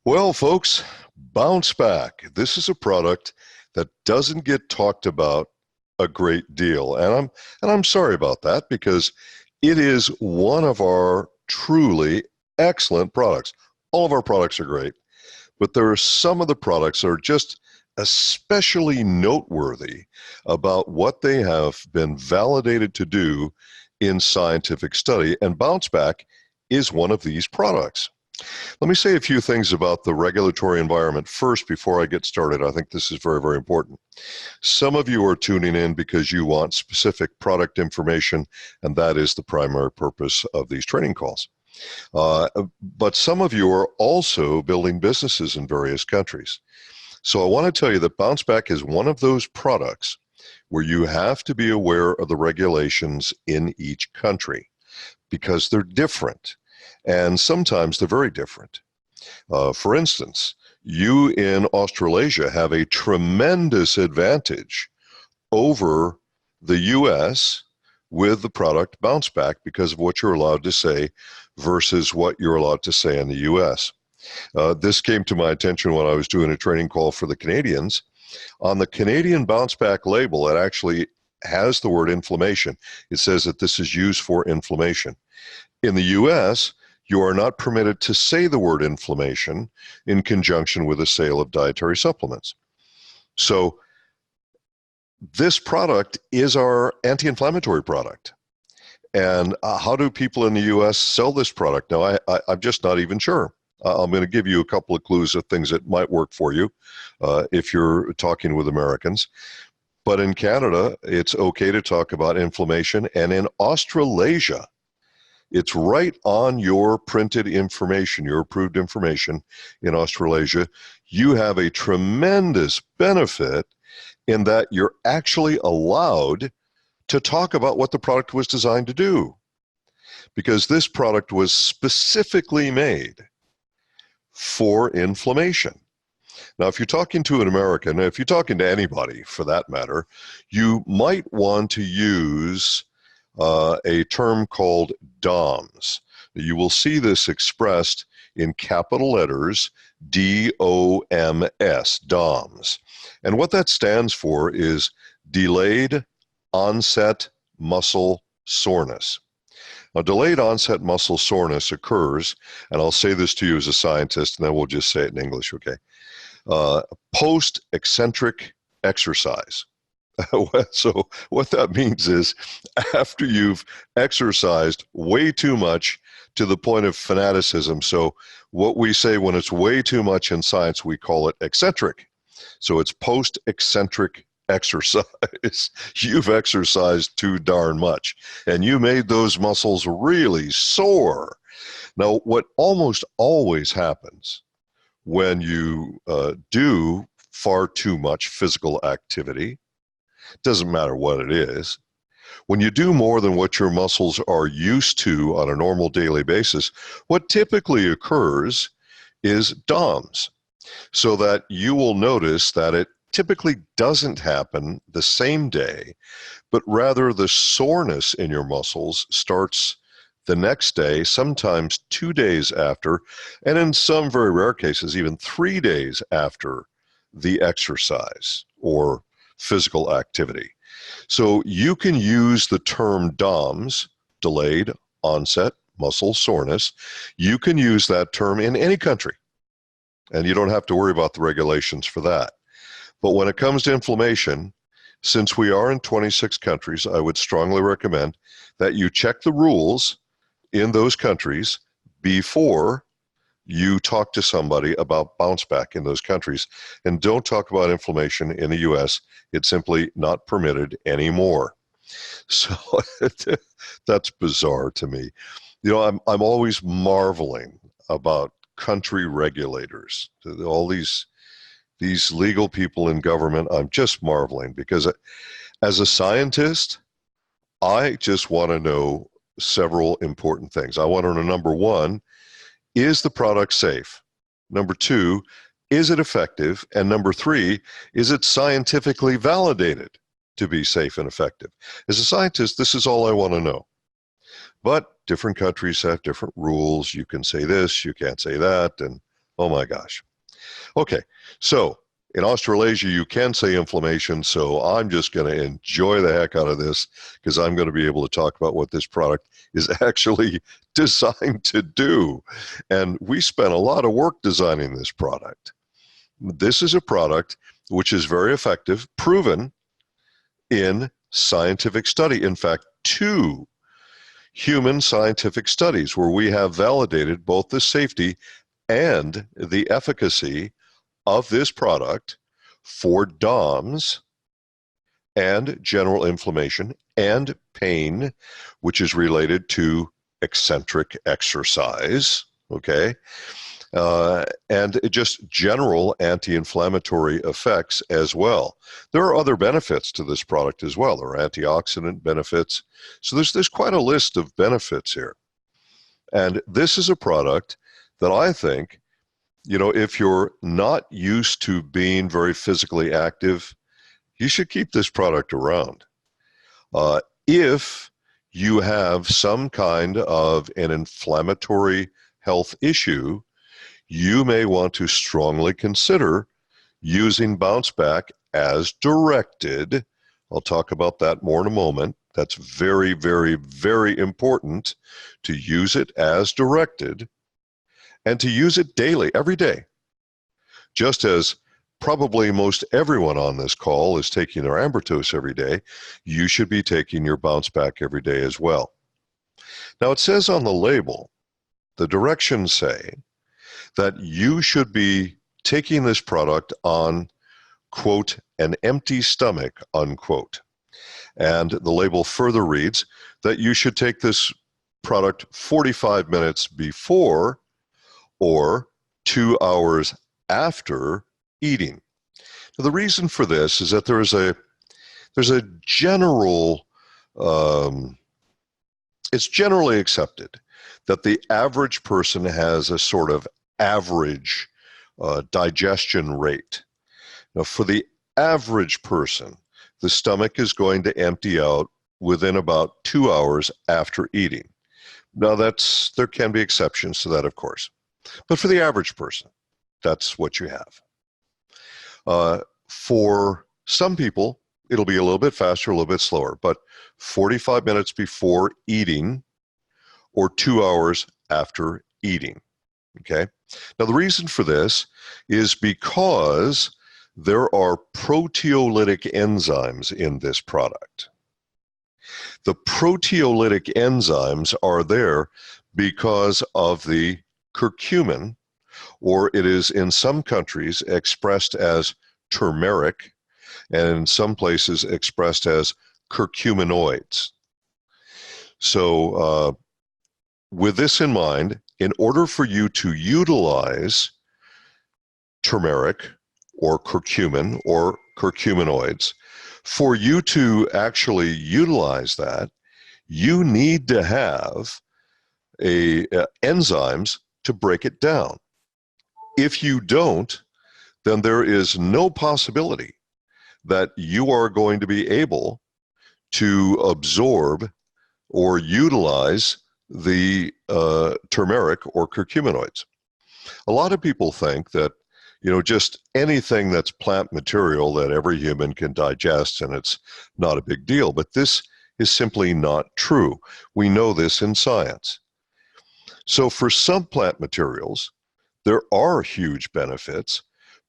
Well, folks, BounceBack. This is a product that doesn't get talked about a great deal, and I'm sorry about that because it is one of our truly excellent products. All of our products are great, but there are some of the products that are just especially noteworthy about what they have been validated to do in scientific study, and BounceBack is one of these products. Let me say a few things about the regulatory environment first before I get started. I think this is very, very important. Some of you are tuning in because you want specific product information, and that is the primary purpose of these training calls. But some of you are also building businesses in various countries. So I want to tell you that BounceBack is one of those products where you have to be aware of the regulations in each country because they're different. And sometimes they're very different. For instance, you in Australasia have a tremendous advantage over the US with the product BounceBack because of what you're allowed to say versus what you're allowed to say in the US. This came to my attention when I was doing a training call for the Canadians. On the Canadian BounceBack label, it actually has the word inflammation. It says that this is used for inflammation. In the US, you are not permitted to say the word inflammation in conjunction with the sale of dietary supplements. So this product is our anti-inflammatory product. And how do people in the US sell this product? Now, I'm just not even sure. I'm going to give you a couple of clues of things that might work for you if you're talking with Americans. But in Canada, it's okay to talk about inflammation. And in Australasia, it's right on your printed information, your approved information in Australasia. You have a tremendous benefit in that you're actually allowed to talk about what the product was designed to do. Because this product was specifically made for inflammation. Now, if you're talking to an American, if you're talking to anybody for that matter, you might want to use a term called DOMS. You will see this expressed in capital letters, D-O-M-S, DOMS. And what that stands for is delayed onset muscle soreness. Now, delayed onset muscle soreness occurs, and I'll say this to you as a scientist, and then we'll just say it in English, okay? Post-eccentric exercise. So what that means is after you've exercised way too much to the point of fanaticism. So what we say when it's way too much in science, we call it eccentric. So it's post-eccentric exercise. You've exercised too darn much, and you made those muscles really sore. Now, what almost always happens when you do far too much physical activity, doesn't matter what it is, when you do more than what your muscles are used to on a normal daily basis, what typically occurs is DOMS. So that you will notice that it typically doesn't happen the same day, but rather the soreness in your muscles starts the next day, sometimes 2 days after, and in some very rare cases, even 3 days after the exercise or physical activity. So you can use the term DOMS, delayed onset muscle soreness. You can use that term in any country, and you don't have to worry about the regulations for that. But when it comes to inflammation, since we are in 26 countries, I would strongly recommend that you check the rules in those countries before you talk to somebody about BounceBack in those countries. And don't talk about inflammation in the US. It's simply not permitted anymore. So that's bizarre to me. You know, I'm always marveling about country regulators, all these legal people in government. I'm just marveling because as a scientist, I just want to know several important things. I want to know, number one, is the product safe? Number two, is it effective? And number three, is it scientifically validated to be safe and effective? As a scientist, this is all I want to know. But different countries have different rules. You can say this, you can't say that, and Oh my gosh. Okay, so in Australasia, you can say inflammation, so I'm just going to enjoy the heck out of this because I'm going to be able to talk about what this product is actually designed to do. And we spent a lot of work designing this product. This is a product which is very effective, proven in scientific study. In fact, 2 human scientific studies where we have validated both the safety and the efficacy of this product for DOMS and general inflammation and pain, which is related to eccentric exercise, okay? And just general anti-inflammatory effects as well. There are other benefits to this product as well. There are antioxidant benefits. So there's quite a list of benefits here. And this is a product that I think, you know, if you're not used to being very physically active, you should keep this product around. If you have some kind of an inflammatory health issue, you may want to strongly consider using BounceBack as directed. I'll talk about that more in a moment. That's very, very, very important to use it as directed and to use it daily, every day. Just as probably most everyone on this call is taking their Ambertose every day, you should be taking your BounceBack every day as well. Now it says on the label, the directions say that you should be taking this product on, quote, an empty stomach, unquote. And the label further reads that you should take this product 45 minutes before or 2 hours after eating. Now, the reason for this is that there's a general, it's generally accepted that the average person has a sort of average digestion rate. Now, for the average person, the stomach is going to empty out within about 2 hours after eating. Now, there can be exceptions to that, of course. But for the average person, that's what you have. For some people, it'll be a little bit faster, a little bit slower, but 45 minutes before eating or 2 hours after eating. Okay? Now, the reason for this is because there are proteolytic enzymes in this product. The proteolytic enzymes are there because of the curcumin, or it is in some countries expressed as turmeric, and in some places expressed as curcuminoids. So with this in mind, in order for you to utilize turmeric or curcumin or curcuminoids, for you to actually utilize that, you need to have enzymes to break it down. If you don't, then there is no possibility that you are going to be able to absorb or utilize the turmeric or curcuminoids. A lot of people think that, you know, just anything that's plant material that every human can digest and it's not a big deal, but this is simply not true. We know this in science. So for some plant materials, there are huge benefits,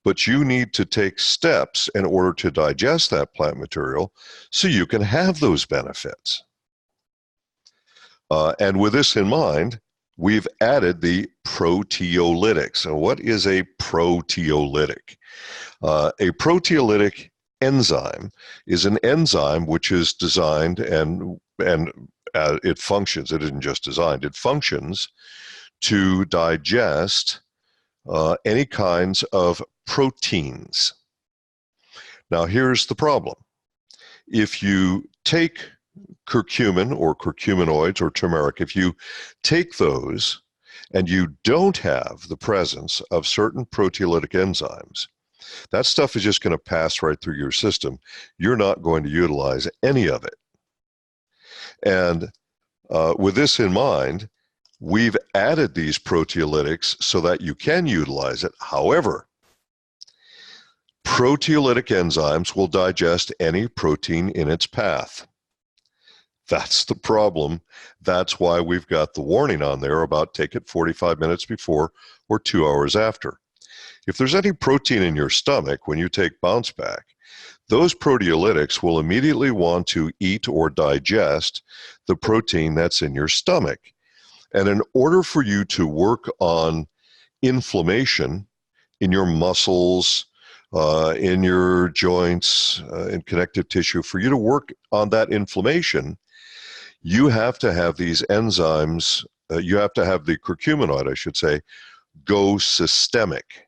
but you need to take steps in order to digest that plant material so you can have those benefits. And with this in mind, we've added the proteolytics. And what is a proteolytic? A proteolytic enzyme is an enzyme which is designed and it functions. It isn't just designed. It functions to digest any kinds of proteins. Now, here's the problem. If you take curcumin or curcuminoids or turmeric, if you take those and you don't have the presence of certain proteolytic enzymes, that stuff is just going to pass right through your system. You're not going to utilize any of it. And with this in mind, We've added these proteolytics so that you can utilize it. However, proteolytic enzymes will digest any protein in its path. That's the problem. That's why we've got the warning on there about take it 45 minutes before or 2 hours after. If there's any protein in your stomach when you take BounceBack, those proteolytics will immediately want to eat or digest the protein that's in your stomach. And in order for you to work on inflammation in your muscles, in your joints, in connective tissue, for you to work on that inflammation, you have to have these enzymes, you have to have the curcuminoid, I should say, go systemic.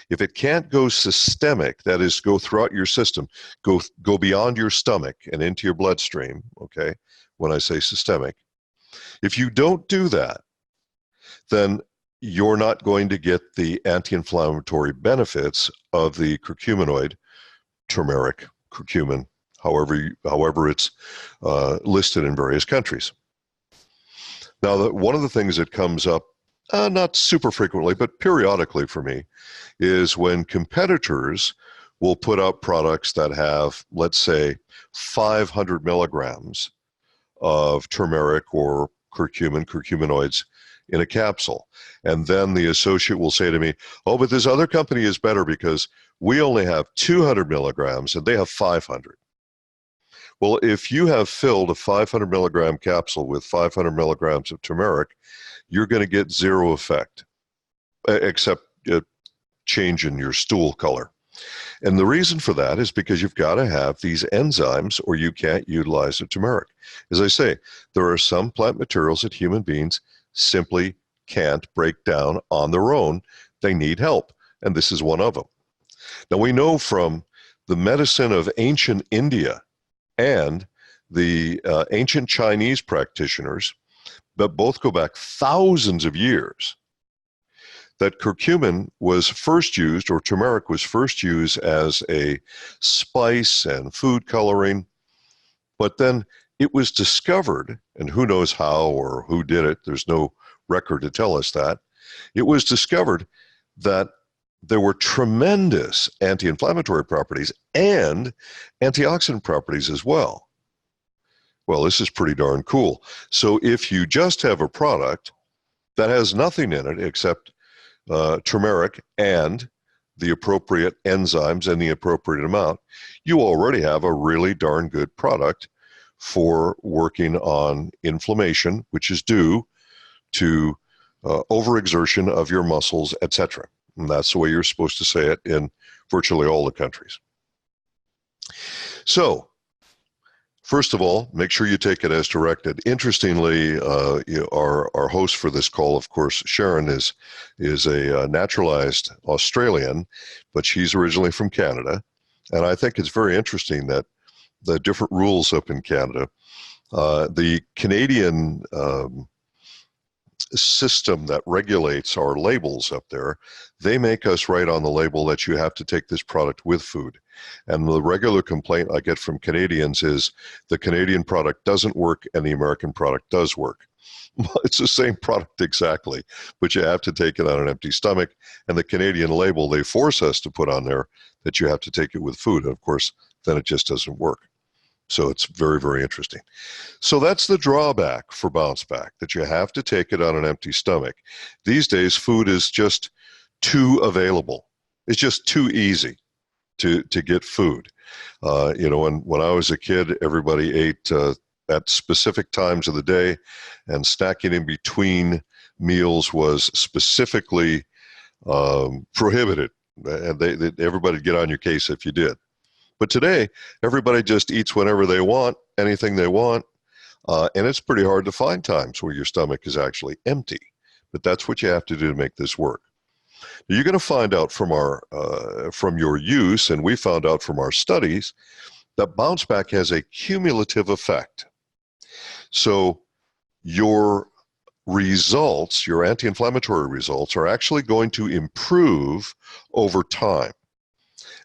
If it can't go systemic, that is, go throughout your system, go beyond your stomach and into your bloodstream, okay, when I say systemic, if you don't do that, then you're not going to get the anti-inflammatory benefits of the curcuminoid, turmeric, curcumin, however it's listed in various countries. Now, one of the things that comes up, not super frequently, but periodically for me, is when competitors will put out products that have, let's say, 500 milligrams of turmeric or curcuminoids in a capsule. And then the associate will say to me, oh, but this other company is better because we only have 200 milligrams and they have 500. Well, if you have filled a 500 milligram capsule with 500 milligrams of turmeric, you're going to get zero effect, except a change in your stool color. And the reason for that is because you've got to have these enzymes or you can't utilize the turmeric. As I say, there are some plant materials that human beings simply can't break down on their own. They need help, and this is one of them. Now, we know from the medicine of ancient India and the ancient Chinese practitioners, that both go back thousands of years, that curcumin was first used, or turmeric was first used as a spice and food coloring, but then it was discovered, and who knows how or who did it, there's no record to tell us that, it was discovered that there were tremendous anti-inflammatory properties and antioxidant properties as well. Well, this is pretty darn cool. So if you just have a product that has nothing in it except turmeric and the appropriate enzymes and the appropriate amount, you already have a really darn good product for working on inflammation, which is due to overexertion of your muscles, etc. And that's the way you're supposed to say it in virtually all the countries. So, first of all, make sure you take it as directed. Interestingly, our host for this call, of course, Sharon, is a naturalized Australian, but she's originally from Canada. And I think it's very interesting that the different rules up in Canada, the Canadian system that regulates our labels up there, they make us write on the label that you have to take this product with food. And the regular complaint I get from Canadians is the Canadian product doesn't work and the American product does work. Well, it's the same product exactly, but you have to take it on an empty stomach. And the Canadian label, they force us to put on there that you have to take it with food. And of course, then it just doesn't work. So it's very, very interesting. So that's the drawback for BounceBack, that you have to take it on an empty stomach. These days, food is just too available. It's just too easy to get food. When I was a kid, everybody ate at specific times of the day, and snacking in between meals was specifically prohibited. And everybody would get on your case if you did. But today, everybody just eats whenever they want, anything they want, and it's pretty hard to find times where your stomach is actually empty. But that's what you have to do to make this work. You're going to find out from your use, and we found out from our studies, that BounceBack has a cumulative effect. So your results, your anti-inflammatory results, are actually going to improve over time.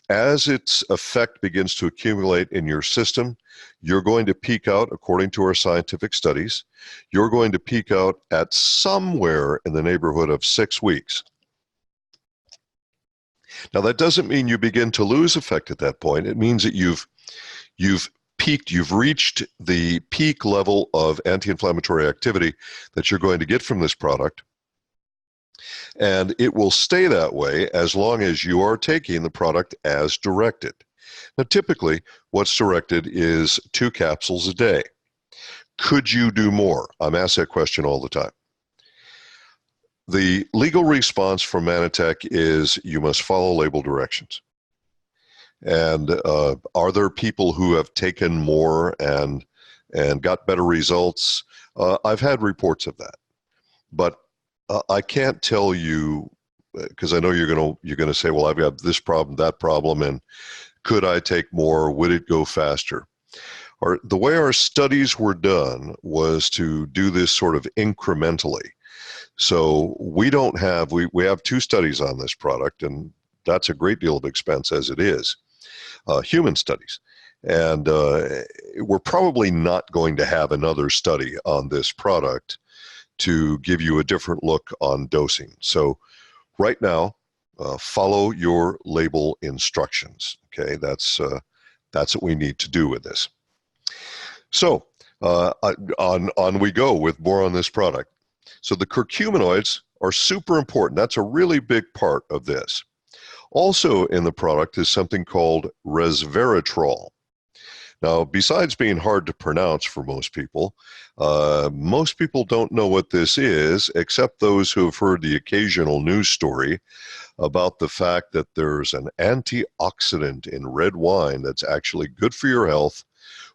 As its effect begins to accumulate in your system, you're going to peak out, according to our scientific studies, you're going to peak out at somewhere in the neighborhood of 6 weeks. Now, that doesn't mean you begin to lose effect at that point. It means that you've peaked, you've reached the peak level of anti-inflammatory activity that you're going to get from this product. And it will stay that way as long as you are taking the product as directed. Now, typically, what's directed is 2 capsules a day. Could you do more? I'm asked that question all the time. The legal response from Manitech is you must follow label directions. And are there people who have taken more and got better results? I've had reports of that, but I can't tell you, because I know you're gonna say, well, I've got this problem, that problem, and could I take more? Would it go faster? Or the way our studies were done was to do this sort of incrementally. So we have 2 studies on this product, and that's a great deal of expense as it is, human studies. And we're probably not going to have another study on this product to give you a different look on dosing. So right now, follow your label instructions. Okay, that's what we need to do with this. So on we go with more on this product. So the curcuminoids are super important. That's a really big part of this. Also in the product is something called resveratrol. Now, besides being hard to pronounce for most people don't know what this is, except those who have heard the occasional news story about the fact that there's an antioxidant in red wine that's actually good for your health,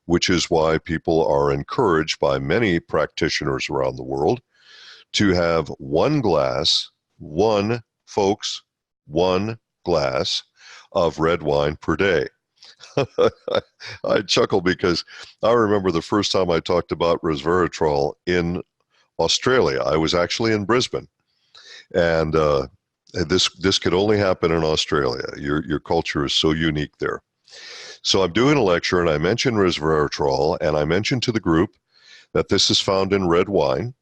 which is why people are encouraged by many practitioners around the world to have one glass of red wine per day. I chuckle because I remember the first time I talked about resveratrol in Australia. I was actually in Brisbane, and this could only happen in Australia. Your culture is so unique there. So I'm doing a lecture, and I mentioned resveratrol, and I mentioned to the group that this is found in red wine,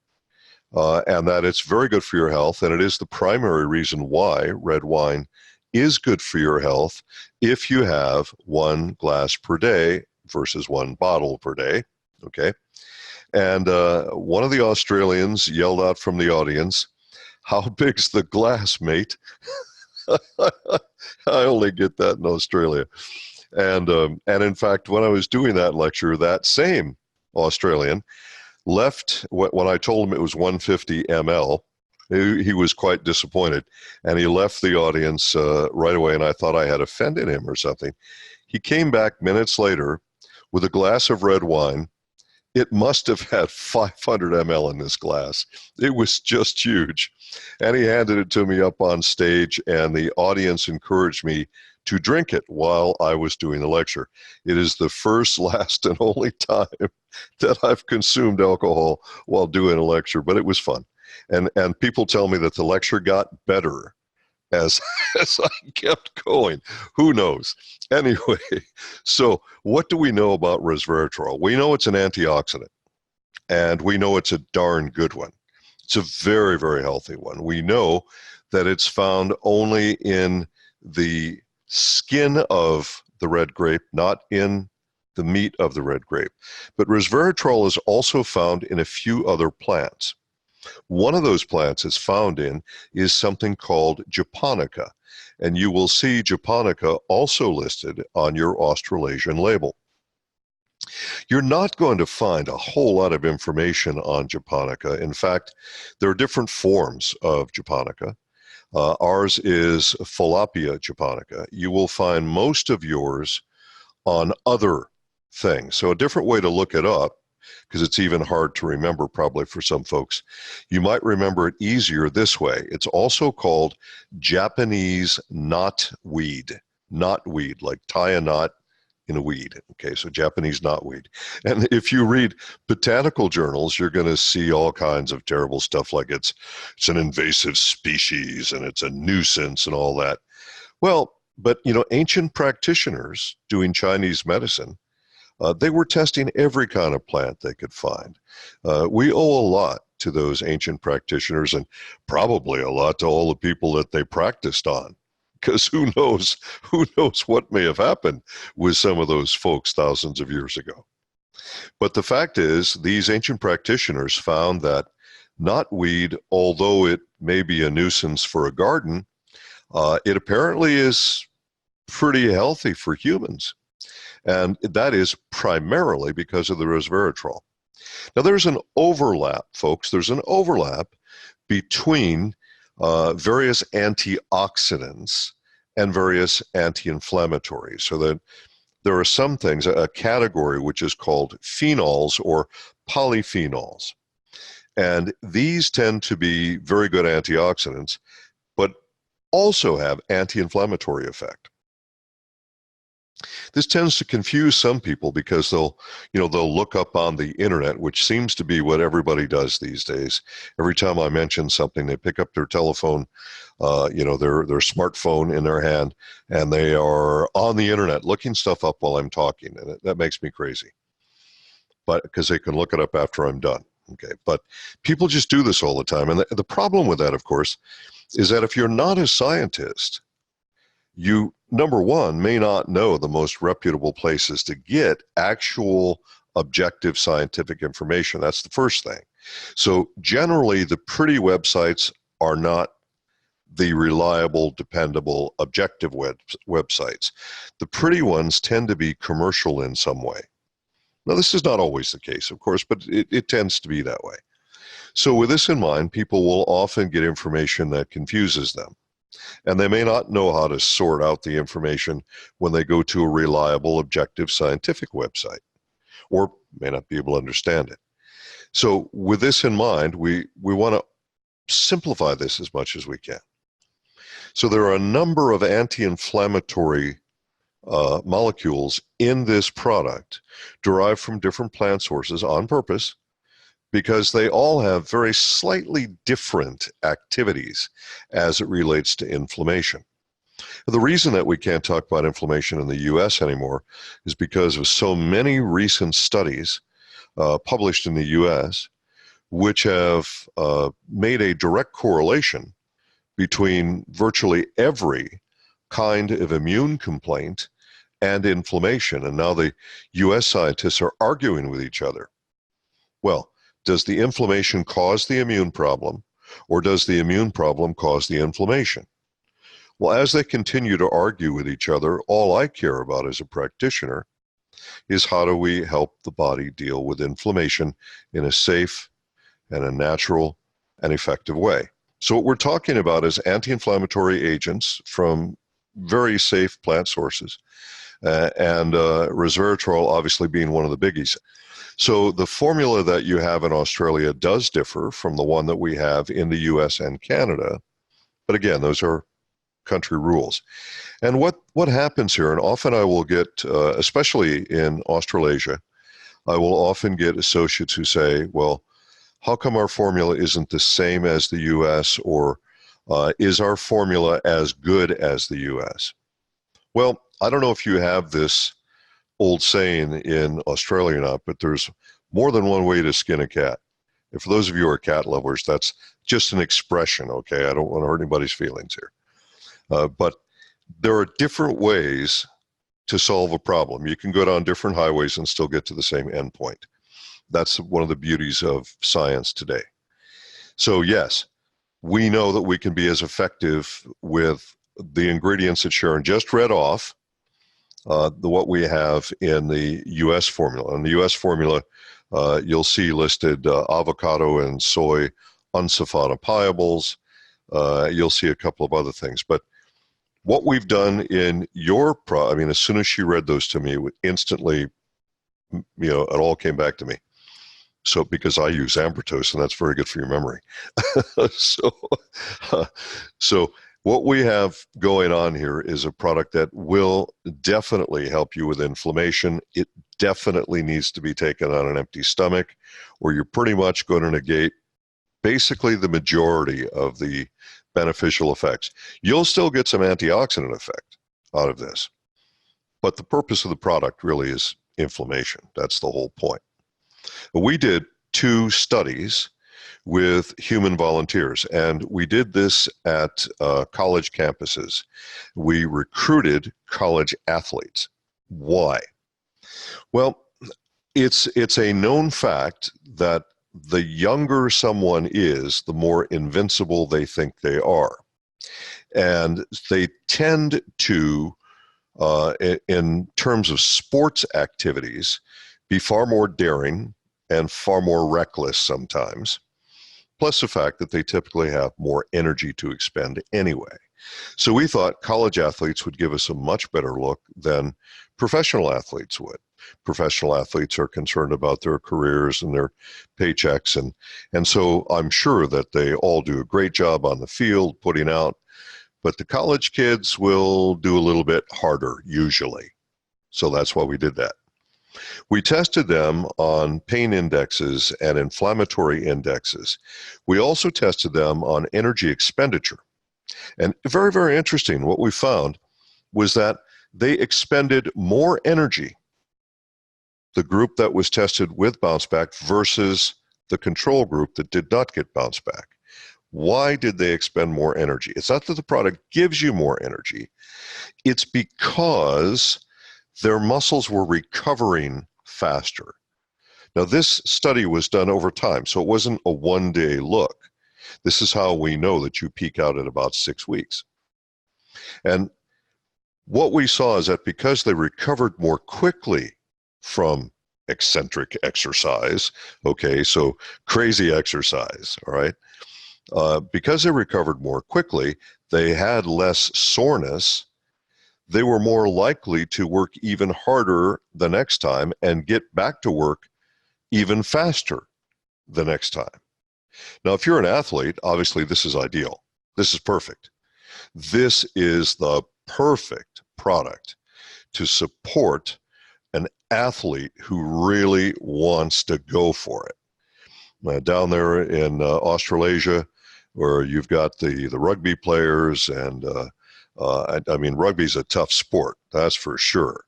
and that it's very good for your health, and it is the primary reason why red wine is good for your health if you have 1 glass per day versus 1 bottle per day, okay? And one of the Australians yelled out from the audience, "How big's the glass, mate?" I only get that in Australia. And in fact, when I was doing that lecture, that same Australian left, when I told him it was 150 ml, he was quite disappointed, and he left the audience right away, and I thought I had offended him or something. He came back minutes later with a glass of red wine. It must have had 500 ml in this glass. It was just huge. And he handed it to me up on stage, and the audience encouraged me to drink it while I was doing the lecture. It is the first, last, and only time that I've consumed alcohol while doing a lecture, but it was fun. And people tell me that the lecture got better as I kept going. Who knows? Anyway, so what do we know about resveratrol? We know it's an antioxidant, and we know it's a darn good one. It's a very, very healthy one. We know that it's found only in the skin of the red grape, not in the meat of the red grape. But resveratrol is also found in a few other plants. One of those plants it's found in is something called japonica, and you will see japonica also listed on your Australasian label. You're not going to find a whole lot of information on japonica. In fact, there are different forms of japonica. Ours is Philopia japonica. You will find most of yours on other things. So a different way to look it up, because it's even hard to remember probably for some folks, you might remember it easier this way. It's also called Japanese knotweed. Knotweed, like tie a knot in a weed. Okay, so Japanese knotweed. And if you read botanical journals, you're going to see all kinds of terrible stuff like it's an invasive species and it's a nuisance and all that. Well, But, ancient practitioners doing Chinese medicine, they were testing every kind of plant they could find. We owe a lot to those ancient practitioners, and probably a lot to all the people that they practiced on. Because who knows what may have happened with some of those folks thousands of years ago. But the fact is, these ancient practitioners found that knotweed, although it may be a nuisance for a garden, it apparently is pretty healthy for humans. And that is primarily because of the resveratrol. Now, there's an overlap, folks. There's an overlap between various antioxidants and various anti-inflammatories. So that there are some things, a category which is called phenols or polyphenols. And these tend to be very good antioxidants, but also have anti-inflammatory effect. This tends to confuse some people because they'll look up on the internet, which seems to be what everybody does these days. Every time I mention something, they pick up their telephone, their smartphone in their hand, and they are on the internet looking stuff up while I'm talking, and that makes me crazy. But because they can look it up after I'm done. Okay, but people just do this all the time, and the problem with that, of course, is that if you're not a scientist, you, number one, may not know the most reputable places to get actual objective scientific information. That's the first thing. So generally, the pretty websites are not the reliable, dependable, objective websites. The pretty ones tend to be commercial in some way. Now, this is not always the case, of course, but it tends to be that way. So with this in mind, people will often get information that confuses them. And they may not know how to sort out the information when they go to a reliable, objective, scientific website, or may not be able to understand it. So with this in mind, we want to simplify this as much as we can. So there are a number of anti-inflammatory molecules in this product derived from different plant sources on purpose, because they all have very slightly different activities as it relates to inflammation. The reason that we can't talk about inflammation in the U.S. anymore is because of so many recent studies published in the U.S. which have made a direct correlation between virtually every kind of immune complaint and inflammation. And now the U.S. scientists are arguing with each other. Well, does the inflammation cause the immune problem, or does the immune problem cause the inflammation? Well, as they continue to argue with each other, all I care about as a practitioner is how do we help the body deal with inflammation in a safe and a natural and effective way. So what we're talking about is anti-inflammatory agents from very safe plant sources, and resveratrol obviously being one of the biggies. So the formula that you have in Australia does differ from the one that we have in the US and Canada. But again, those are country rules. And what happens here, and often I will get, especially in Australasia, I will often get associates who say, well, how come our formula isn't the same as the US, or is our formula as good as the US? Well, I don't know if you have this old saying in Australia or not, but there's more than one way to skin a cat. And for those of you who are cat lovers, that's just an expression, okay? I don't want to hurt anybody's feelings here. But there are different ways to solve a problem. You can go down different highways and still get to the same endpoint. That's one of the beauties of science today. So yes, we know that we can be as effective with the ingredients that Sharon just read off, what we have in the U.S. formula. In the U.S. formula, you'll see listed avocado and soy unsaphanopiobles. You'll see a couple of other things. But what we've done in your as soon as she read those to me, instantly, it all came back to me. So because I use Ambrotose, and that's very good for your memory. So what we have going on here is a product that will definitely help you with inflammation. It definitely needs to be taken on an empty stomach, or you're pretty much going to negate basically the majority of the beneficial effects. You'll still get some antioxidant effect, out of this. But the purpose of the product really is inflammation. That's the whole point. We did 2 studies with human volunteers, and we did this at college campuses. We recruited college athletes. Why? Well, it's a known fact that the younger someone is, the more invincible they think they are. And they tend to, in terms of sports activities, be far more daring and far more reckless sometimes, plus the fact that they typically have more energy to expend anyway. So we thought college athletes would give us a much better look than professional athletes would. Professional athletes are concerned about their careers and their paychecks, and so I'm sure that they all do a great job on the field putting out, but the college kids will do a little bit harder usually. So that's why we did that. We tested them on pain indexes and inflammatory indexes. We also tested them on energy expenditure. And very, very interesting, what we found was that they expended more energy, the group that was tested with BounceBack versus the control group that did not get BounceBack. Why did they expend more energy? It's not that the product gives you more energy. It's because their muscles were recovering faster. Now, this study was done over time, so it wasn't a one-day look. This is how we know that you peak out at about 6 weeks. And what we saw is that because they recovered more quickly from eccentric exercise, okay, so crazy exercise, all right, because they recovered more quickly, they had less soreness. They were more likely to work even harder the next time and get back to work even faster the next time. Now, if you're an athlete, obviously this is ideal. This is perfect. This is the perfect product to support an athlete who really wants to go for it. Down there in Australasia, where you've got the rugby players, and I mean, rugby's a tough sport, that's for sure.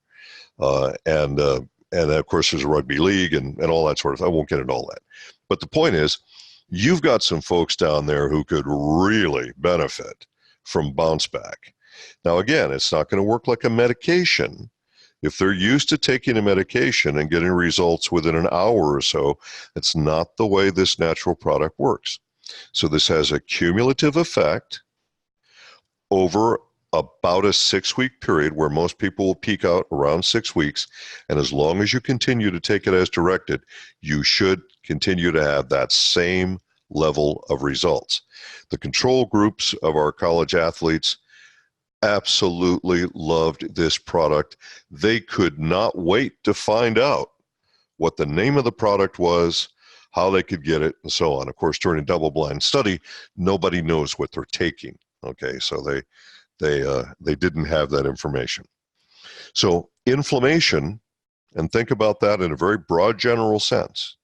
And of course, there's a rugby league and all that sort of thing. I won't get into all that. But the point is, you've got some folks down there who could really benefit from BounceBack. Now, again, it's not going to work like a medication. If they're used to taking a medication and getting results within an hour or so, it's not the way this natural product works. So this has a cumulative effect over about a 6-week period, where most people will peak out around 6 weeks. And as long as you continue to take it as directed, you should continue to have that same level of results. The control groups of our college athletes absolutely loved this product. They could not wait to find out what the name of the product was, how they could get it, and so on. Of course, during a double-blind study, nobody knows what they're taking. Okay, so they didn't have that information. So inflammation, and think about that in a very broad general sense.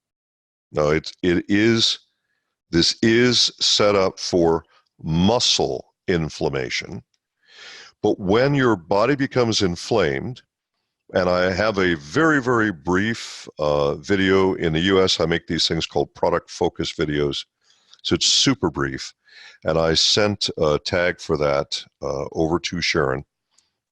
Now, this is set up for muscle inflammation, but when your body becomes inflamed, and I have a very, very brief video in the US, I make these things called product focus videos, so it's super brief, and I sent a tag for that over to Sharon,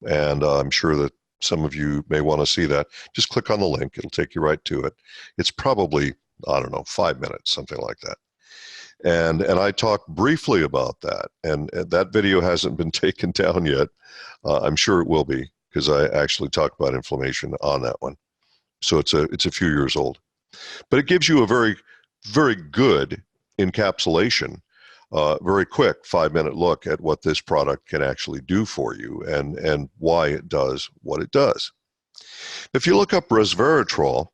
and I'm sure that some of you may want to see that. Just click on the link, it'll take you right to it. It's probably, I don't know, 5 minutes, something like that. And I talked briefly about that, and that video hasn't been taken down yet. I'm sure it will be, because I actually talked about inflammation on that one. So it's a few years old. But it gives you a very, very good encapsulation, very quick 5-minute look at what this product can actually do for you, and why it does what it does. If you look up resveratrol,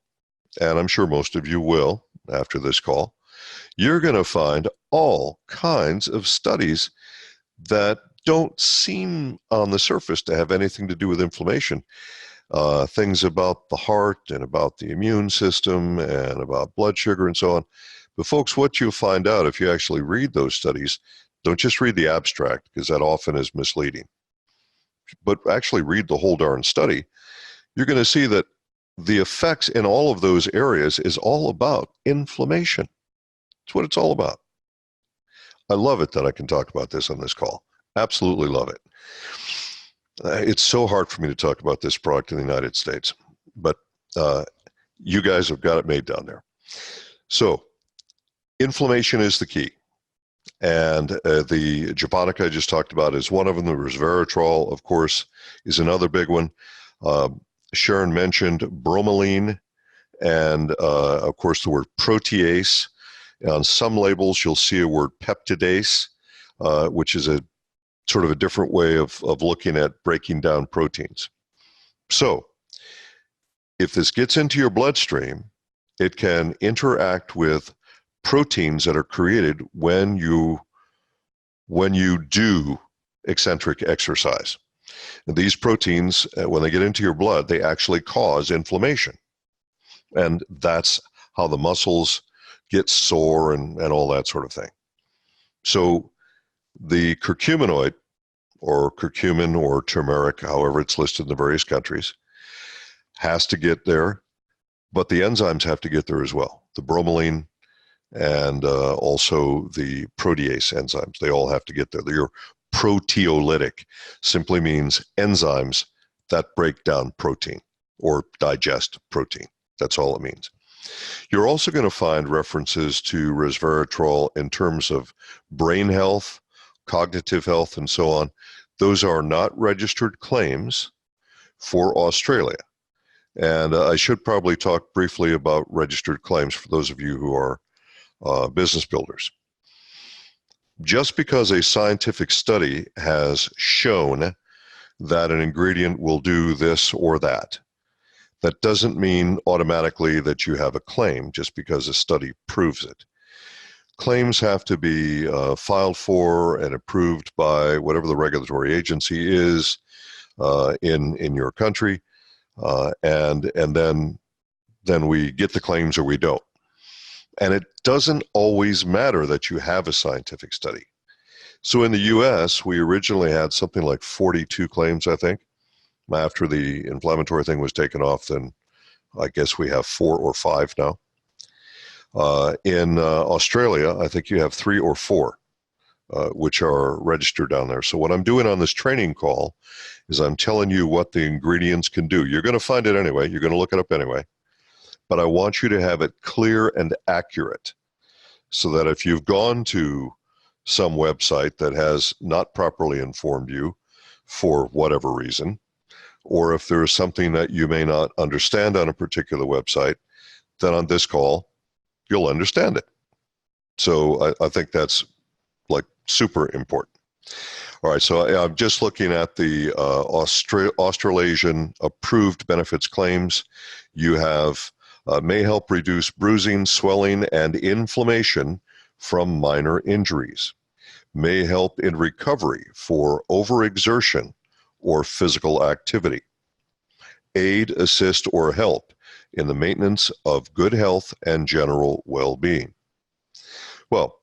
and I'm sure most of you will after this call, you're going to find all kinds of studies that don't seem on the surface to have anything to do with inflammation. Things about the heart and about the immune system and about blood sugar and so on. But folks, what you'll find out if you actually read those studies, don't just read the abstract, because that often is misleading. but actually read the whole darn study, you're going to see that the effects in all of those areas is all about inflammation. It's what it's all about. I love it that I can talk about this on this call. Absolutely love it. It's so hard for me to talk about this product in the United States, but you guys have got it made down there. So inflammation is the key. And the japonica I just talked about is one of them. The resveratrol, of course, is another big one. Sharon mentioned bromelain and, of course, the word protease. On some labels, you'll see a word peptidase, which is a sort of a different way of looking at breaking down proteins. So if this gets into your bloodstream, it can interact with proteins that are created when you do eccentric exercise. And these proteins, when they get into your blood, they actually cause inflammation. And that's how the muscles get sore and all that sort of thing. So the curcuminoid, or curcumin, or turmeric, however it's listed in the various countries, has to get there, but the enzymes have to get there as well. The bromelain and also the protease enzymes, they all have to get there. They're proteolytic, simply means enzymes that break down protein or digest protein. That's all it means. You're also going to find references to resveratrol in terms of brain health, cognitive health, and so on. Those are not registered claims for Australia. And I should probably talk briefly about registered claims for those of you who are business builders. Just because a scientific study has shown that an ingredient will do this or that, that doesn't mean automatically that you have a claim just because a study proves it. Claims have to be filed for and approved by whatever the regulatory agency is in your country, and then we get the claims or we don't. And it doesn't always matter that you have a scientific study. So in the US, we originally had something like 42 claims, I think. After the inflammatory thing was taken off, then I guess we have 4 or 5 now. In Australia, I think you have 3 or 4, which are registered down there. So what I'm doing on this training call is I'm telling you what the ingredients can do. You're going to find it anyway. You're going to look it up anyway. But I want you to have it clear and accurate so that if you've gone to some website that has not properly informed you for whatever reason, or if there's something that you may not understand on a particular website, then on this call, you'll understand it. So I think that's like super important. All right, so I'm just looking at the Australasian approved benefits claims. You have may help reduce bruising, swelling, and inflammation from minor injuries. May help in recovery for overexertion or physical activity. Aid, assist, or help in the maintenance of good health and general well-being. Well,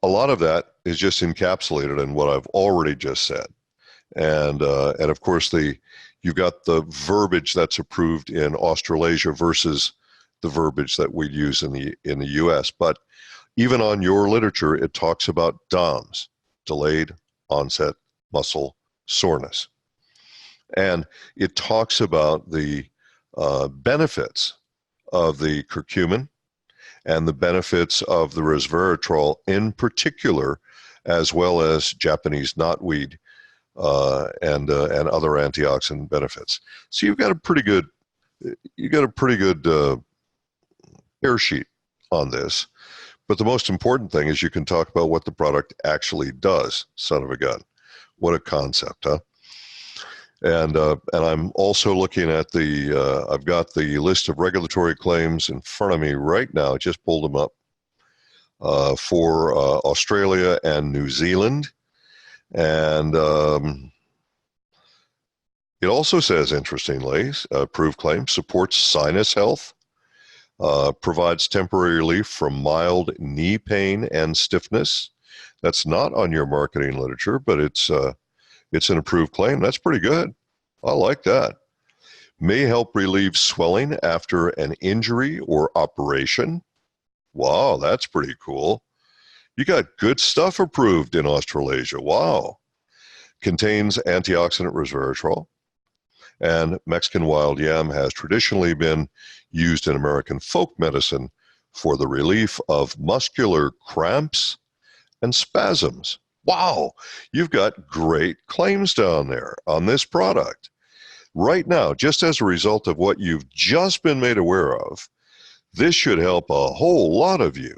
a lot of that is just encapsulated in what I've already just said. And of course, you've got the verbiage that's approved in Australasia versus the verbiage that we use in the US. But even on your literature, it talks about DOMS, delayed onset muscle soreness. And it talks about the benefits of the curcumin and the benefits of the resveratrol in particular, as well as Japanese knotweed and other antioxidant benefits. So you've got a pretty good air sheet on this. But the most important thing is you can talk about what the product actually does. Son of a gun. What a concept, huh? And I'm also looking at I've got the list of regulatory claims in front of me right now. I just pulled them up for Australia and New Zealand. And it also says, interestingly, approved claim supports sinus health, provides temporary relief from mild knee pain and stiffness. That's not on your marketing literature, but it's It's an approved claim. That's pretty good. I like that. May help relieve swelling after an injury or operation. Wow, that's pretty cool. You got good stuff approved in Australasia. Wow. Contains antioxidant resveratrol. And Mexican wild yam has traditionally been used in American folk medicine for the relief of muscular cramps and spasms. Wow, you've got great claims down there on this product. Right now, just as a result of what you've just been made aware of, this should help a whole lot of you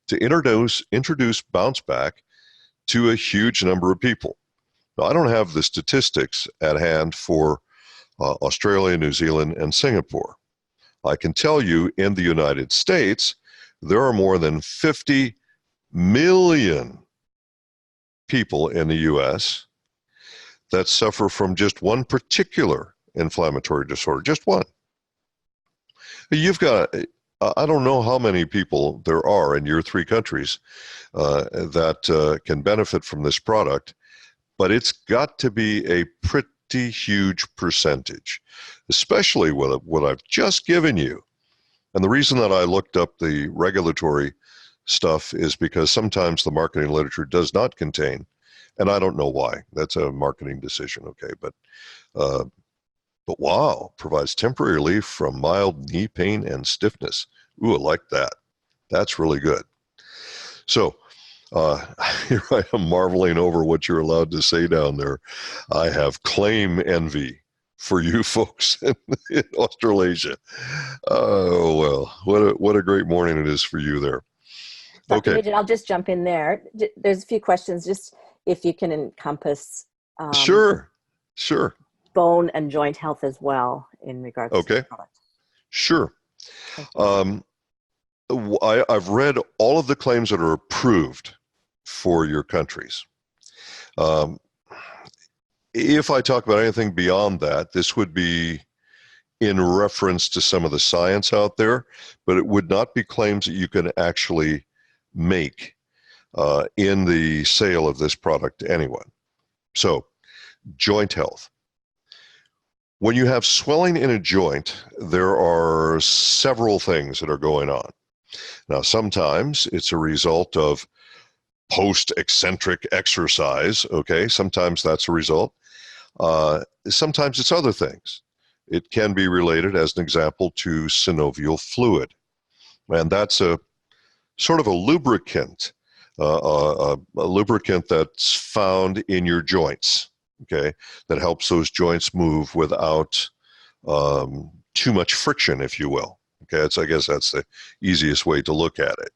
to introduce BounceBack to a huge number of people. Now, I don't have the statistics at hand for Australia, New Zealand, and Singapore. I can tell you in the United States, there are more than 50 million people in the U.S. that suffer from just one particular inflammatory disorder, just one. You've got, I don't know how many people there are in your three countries that can benefit from this product, but it's got to be a pretty huge percentage, especially with what I've just given you. And the reason that I looked up the regulatory stuff is because sometimes the marketing literature does not contain, and I don't know why. That's a marketing decision, okay? But wow, provides temporary relief from mild knee pain and stiffness. Ooh, I like that. That's really good. So here I am marveling over what you're allowed to say down there. I have claim envy for you folks in Australasia. Oh, well, what a great morning it is for you there. Dr. Okay. Nugent, I'll just jump in there. There's a few questions, just if you can encompass Sure. bone and joint health as well in regards to the product. Sure. I've read all of the claims that are approved for your countries. If I talk about anything beyond that, this would be in reference to some of the science out there, but it would not be claims that you can actually make in the sale of this product to anyone. So, joint health. When you have swelling in a joint, there are several things that are going on. Now, sometimes it's a result of post-eccentric exercise, okay? Sometimes that's a result. Sometimes it's other things. It can be related, as an example, to synovial fluid. And that's a sort of a lubricant, a lubricant that's found in your joints, okay, that helps those joints move without too much friction, if you will. Okay, I guess that's the easiest way to look at it.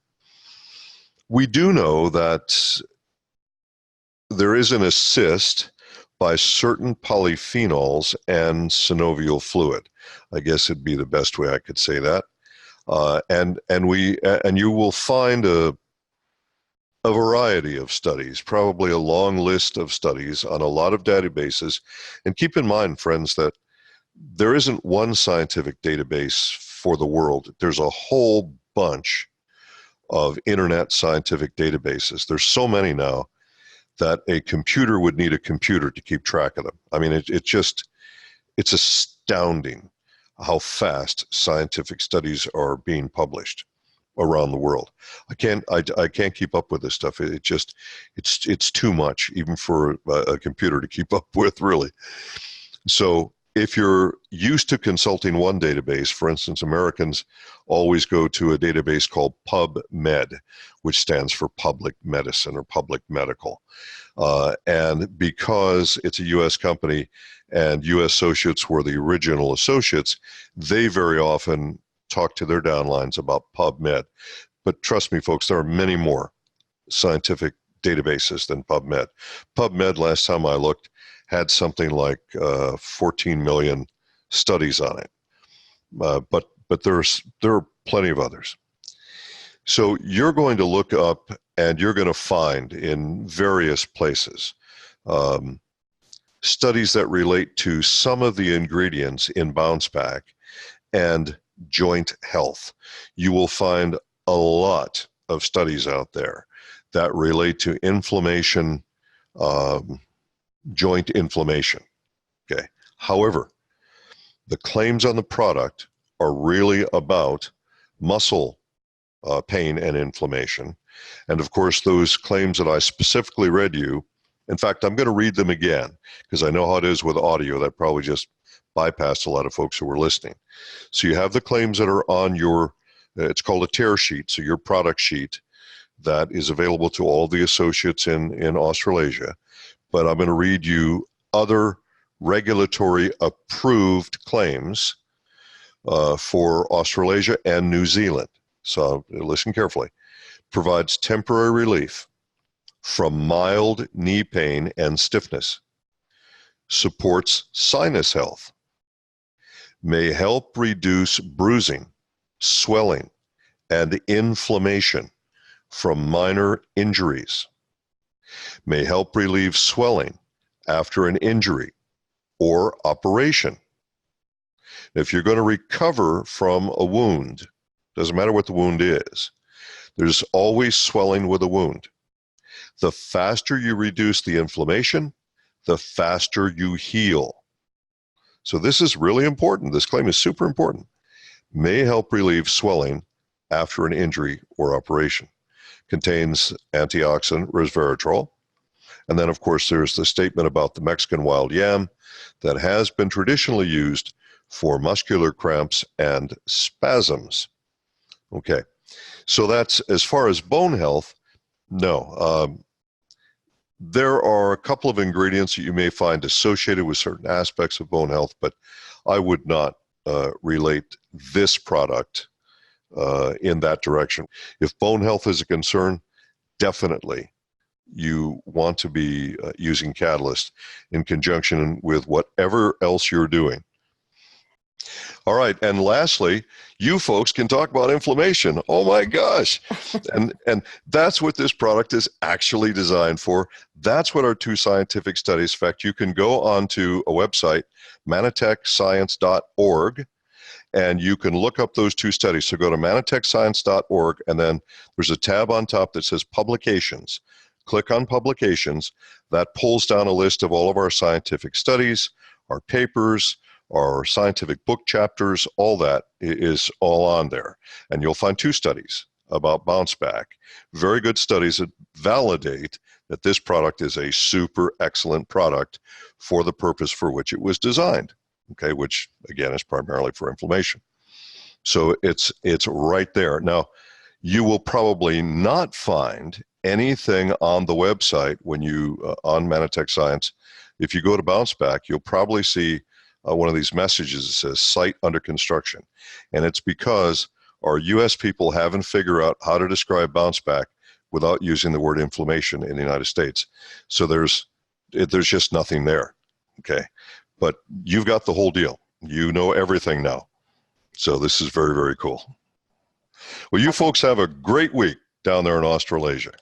We do know that there is an assist by certain polyphenols and synovial fluid. I guess it'd be the best way I could say that. And you will find a variety of studies, probably a long list of studies on a lot of databases. And keep in mind, friends, that there isn't one scientific database for the world. There's a whole bunch of internet scientific databases. There's so many now that a computer would need a computer to keep track of them. I mean, it's astounding how fast scientific studies are being published around the world. I can't keep up with this stuff. It's too much, even for a computer to keep up with, really. So if you're used to consulting one database, for instance, Americans always go to a database called PubMed, which stands for public medicine or public medical. And because it's a U.S. company and U.S. associates were the original associates, they very often talk to their downlines about PubMed. But trust me, folks, there are many more scientific databases than PubMed. PubMed, last time I looked, had something like 14 million studies on it. But there are plenty of others. So you're going to look up and you're going to find in various places studies that relate to some of the ingredients in BounceBack and joint health. You will find a lot of studies out there that relate to inflammation, joint inflammation. Okay. However, the claims on the product are really about muscle pain and inflammation. And of course, those claims that I specifically read you, in fact, I'm going to read them again because I know how it is with audio. That probably just bypassed a lot of folks who were listening. So you have the claims that are on your, it's called a tear sheet, so your product sheet that is available to all the associates in Australasia. But I'm going to read you other regulatory approved claims for Australasia and New Zealand. So listen carefully. Provides temporary relief from mild knee pain and stiffness. Supports sinus health. May help reduce bruising, swelling, and inflammation from minor injuries. May help relieve swelling after an injury or operation. If you're going to recover from a wound, doesn't matter what the wound is, there's always swelling with a wound. The faster you reduce the inflammation, the faster you heal. So this is really important. This claim is super important. May help relieve swelling after an injury or operation. Contains antioxidant resveratrol. And then, of course, there's the statement about the Mexican wild yam that has been traditionally used for muscular cramps and spasms. Okay, so that's as far as bone health. No, there are a couple of ingredients that you may find associated with certain aspects of bone health, but I would not relate this product in that direction. If bone health is a concern, definitely you want to be using Catalyst in conjunction with whatever else you're doing. All right, and lastly, you folks can talk about inflammation. Oh my gosh. And that's what this product is actually designed for. That's what our two scientific studies, in fact, you can go onto a website, manitechscience.org, and you can look up those two studies. So go to manitechscience.org, and then there's a tab on top that says publications. Click on publications. That pulls down a list of all of our scientific studies, our papers, our scientific book chapters, all that is all on there. And you'll find two studies about BounceBack. Very good studies that validate that this product is a super excellent product for the purpose for which it was designed, okay, which again is primarily for inflammation. So it's right there. Now, you will probably not find anything on the website when you, on Manitech Science. If you go to BounceBack, you'll probably see one of these messages that says site under construction. And it's because our US people haven't figured out how to describe BounceBack without using the word inflammation in the United States. So there's just nothing there, okay? But you've got the whole deal. You know everything now. So this is very, very cool. Well, you folks have a great week down there in Australasia.